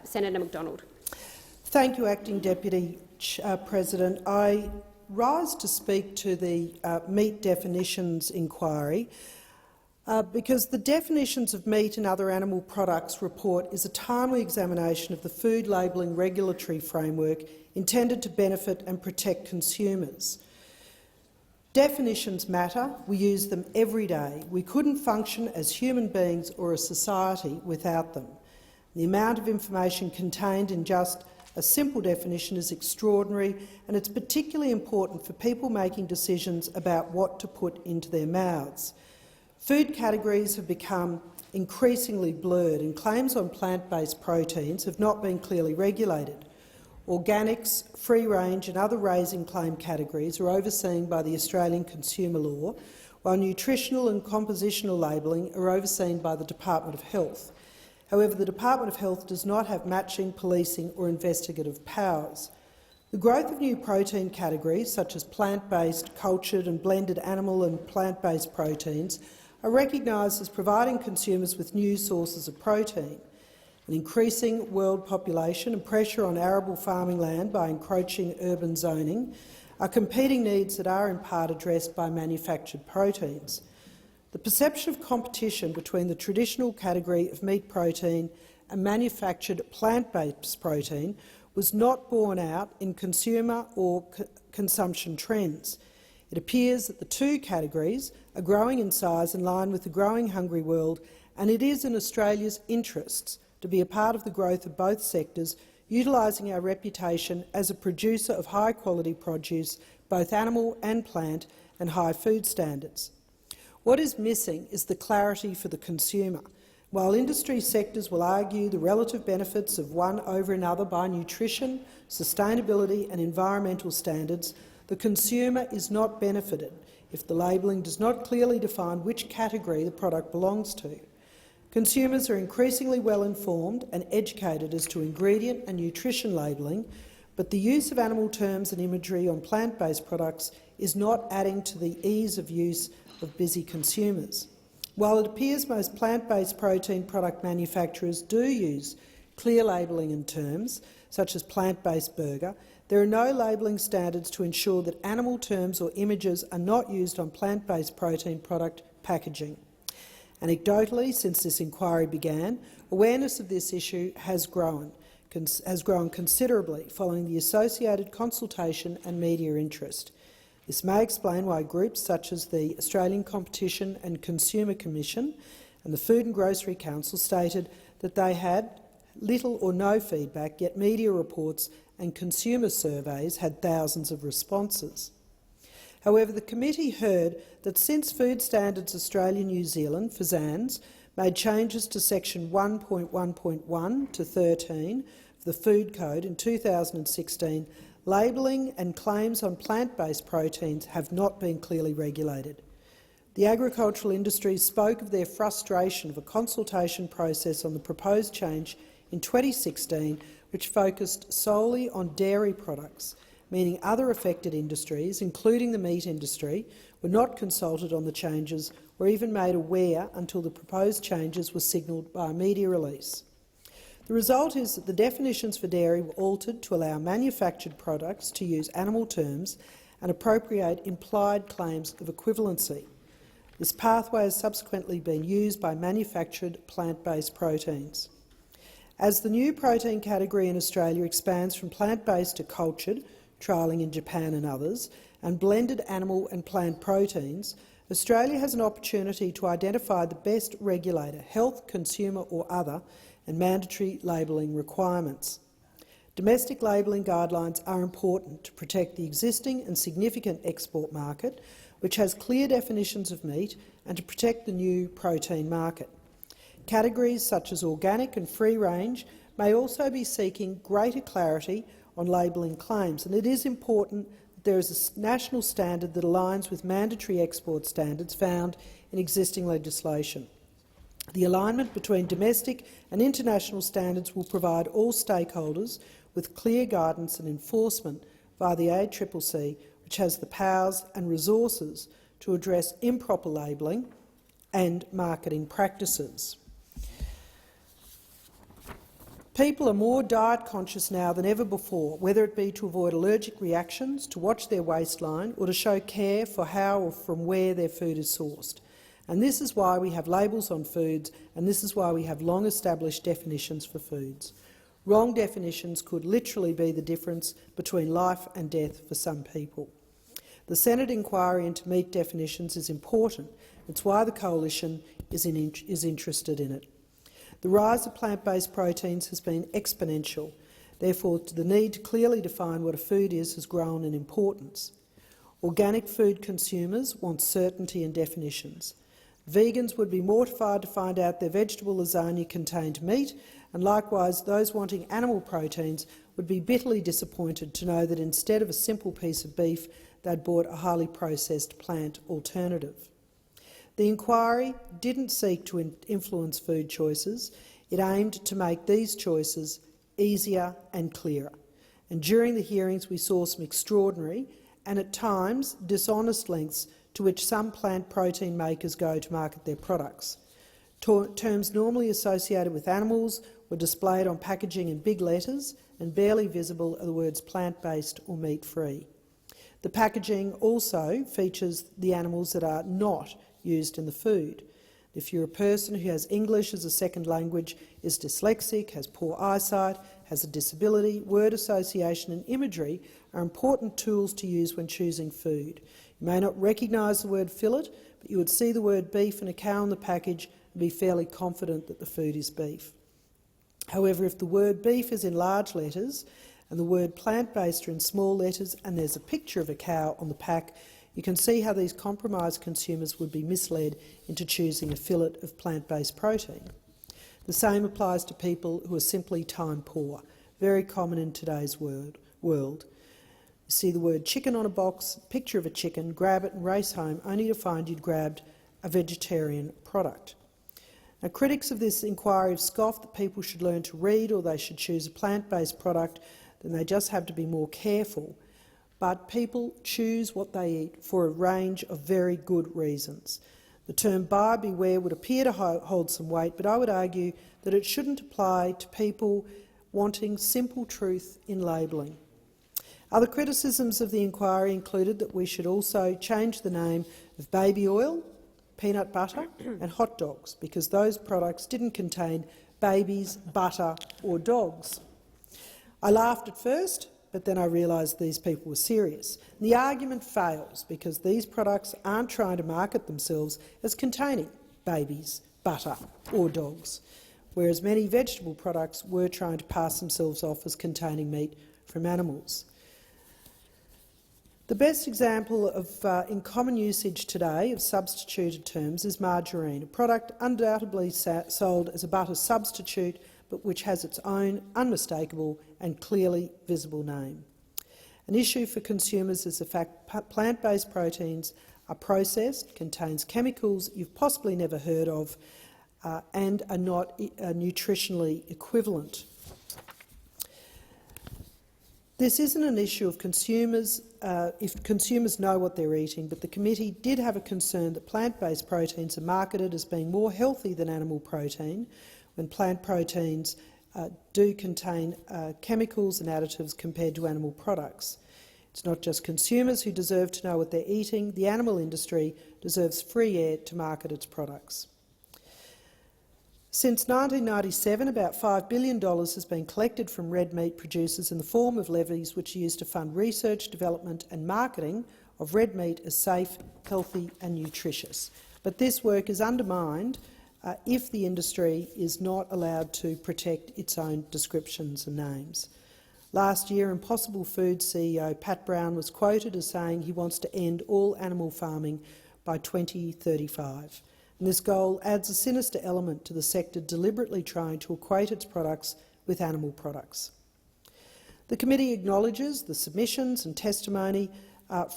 Senator McDonald. Thank you, Acting Deputy President. I rise to speak to the meat definitions inquiry because the definitions of meat and other animal products report is a timely examination of the food labelling regulatory framework intended to benefit and protect consumers. Definitions matter. We use them every day. We couldn't function as human beings or a society without them. The amount of information contained in just a simple definition is extraordinary, and it's particularly important for people making decisions about what to put into their mouths. Food categories have become increasingly blurred, and claims on plant-based proteins have not been clearly regulated. Organics, free-range and other raising claim categories are overseen by the Australian Consumer Law, while nutritional and compositional labelling are overseen by the Department of Health. However, the Department of Health does not have matching, policing or investigative powers. The growth of new protein categories, such as plant-based, cultured and blended animal and plant-based proteins, are recognised as providing consumers with new sources of protein. An increasing world population and pressure on arable farming land by encroaching urban zoning are competing needs that are in part addressed by manufactured proteins. The perception of competition between the traditional category of meat protein and manufactured plant-based protein was not borne out in consumer or consumption trends. It appears that the two categories are growing in size in line with the growing hungry world, and it is in Australia's interests to be a part of the growth of both sectors, utilising our reputation as a producer of high-quality produce, both animal and plant, and high food standards. What is missing is the clarity for the consumer. While industry sectors will argue the relative benefits of one over another by nutrition, sustainability and environmental standards, the consumer is not benefited if the labelling does not clearly define which category the product belongs to. Consumers are increasingly well informed and educated as to ingredient and nutrition labelling, but the use of animal terms and imagery on plant-based products is not adding to the ease of use of busy consumers. While it appears most plant-based protein product manufacturers do use clear labelling and terms, such as plant-based burger, there are no labelling standards to ensure that animal terms or images are not used on plant-based protein product packaging. Anecdotally, since this inquiry began, awareness of this issue has grown considerably following the associated consultation and media interest. This may explain why groups such as the Australian Competition and Consumer Commission and the Food and Grocery Council stated that they had little or no feedback, yet media reports and consumer surveys had thousands of responses. However, the committee heard that since Food Standards Australia New Zealand, FSANZ, made changes to section 1.1.1 to 13 of the Food Code in 2016, labelling and claims on plant-based proteins have not been clearly regulated. The agricultural industry spoke of their frustration of a consultation process on the proposed change in 2016, which focused solely on dairy products, meaning other affected industries, including the meat industry, were not consulted on the changes or even made aware until the proposed changes were signalled by a media release. The result is that the definitions for dairy were altered to allow manufactured products to use animal terms and appropriate implied claims of equivalency. This pathway has subsequently been used by manufactured plant-based proteins. As the new protein category in Australia expands from plant-based to cultured, trialling in Japan and others, and blended animal and plant proteins, Australia has an opportunity to identify the best regulator, health, consumer or other, and mandatory labelling requirements. Domestic labelling guidelines are important to protect the existing and significant export market, which has clear definitions of meat, and to protect the new protein market. Categories such as organic and free-range may also be seeking greater clarity on labelling claims, and it is important that there is a national standard that aligns with mandatory export standards found in existing legislation. The alignment between domestic and international standards will provide all stakeholders with clear guidance and enforcement via the ACCC, which has the powers and resources to address improper labelling and marketing practices. People are more diet conscious now than ever before, whether it be to avoid allergic reactions, to watch their waistline, or to show care for how or from where their food is sourced. And this is why we have labels on foods, and this is why we have long-established definitions for foods. Wrong definitions could literally be the difference between life and death for some people. The Senate inquiry into meat definitions is important. It's why the Coalition is interested in it. The rise of plant-based proteins has been exponential. Therefore, the need to clearly define what a food is has grown in importance. Organic food consumers want certainty and definitions. Vegans would be mortified to find out their vegetable lasagna contained meat, and likewise those wanting animal proteins would be bitterly disappointed to know that instead of a simple piece of beef, they'd bought a highly processed plant alternative. The inquiry didn't seek to influence food choices. It aimed to make these choices easier and clearer. And during the hearings we saw some extraordinary and at times dishonest lengths to which some plant protein makers go to market their products. Terms normally associated with animals were displayed on packaging in big letters, and barely visible are the words plant-based or meat-free. The packaging also features the animals that are not used in the food. If you're a person who has English as a second language, is dyslexic, has poor eyesight, has a disability, word association and imagery are important tools to use when choosing food. You may not recognise the word fillet, but you would see the word beef and a cow on the package and be fairly confident that the food is beef. However, if the word beef is in large letters and the word plant-based are in small letters and there's a picture of a cow on the pack, you can see how these compromised consumers would be misled into choosing a fillet of plant-based protein. The same applies to people who are simply time poor, very common in today's world. You see the word chicken on a box, picture of a chicken, grab it and race home, only to find you'd grabbed a vegetarian product. Now, critics of this inquiry have scoffed that people should learn to read or they should choose a plant-based product, then they just have to be more careful. But people choose what they eat for a range of very good reasons. The term buyer beware would appear to hold some weight, but I would argue that it shouldn't apply to people wanting simple truth in labelling. Other criticisms of the inquiry included that we should also change the name of baby oil, peanut butter and hot dogs, because those products didn't contain babies, butter or dogs. I laughed at first, but then I realised these people were serious. The argument fails because these products aren't trying to market themselves as containing babies, butter or dogs, whereas many vegetable products were trying to pass themselves off as containing meat from animals. The best example of in common usage today of substituted terms is margarine, a product undoubtedly sold as a butter substitute but which has its own unmistakable and clearly visible name. An issue for consumers is the fact plant-based proteins are processed, contains chemicals you've possibly never heard of, and are not nutritionally equivalent. This isn't an issue of consumers, if consumers know what they're eating, but the committee did have a concern that plant-based proteins are marketed as being more healthy than animal protein, when plant proteins do contain chemicals and additives compared to animal products. It's not just consumers who deserve to know what they're eating. The animal industry deserves free air to market its products. Since 1997, about $5 billion has been collected from red meat producers in the form of levies which are used to fund research, development and marketing of red meat as safe, healthy and nutritious. But this work is undermined if the industry is not allowed to protect its own descriptions and names. Last year, Impossible Foods CEO Pat Brown was quoted as saying he wants to end all animal farming by 2035. And this goal adds a sinister element to the sector deliberately trying to equate its products with animal products. The committee acknowledges the submissions and testimony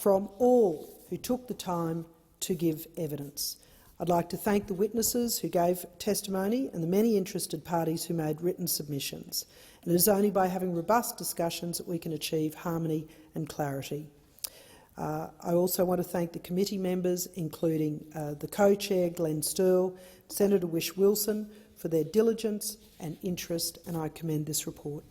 from all who took the time to give evidence. I'd like to thank the witnesses who gave testimony and the many interested parties who made written submissions. And it is only by having robust discussions that we can achieve harmony and clarity. I also want to thank the committee members, including the co-chair, Glenn Stirl, Senator Wish Wilson, for their diligence and interest, and I commend this report.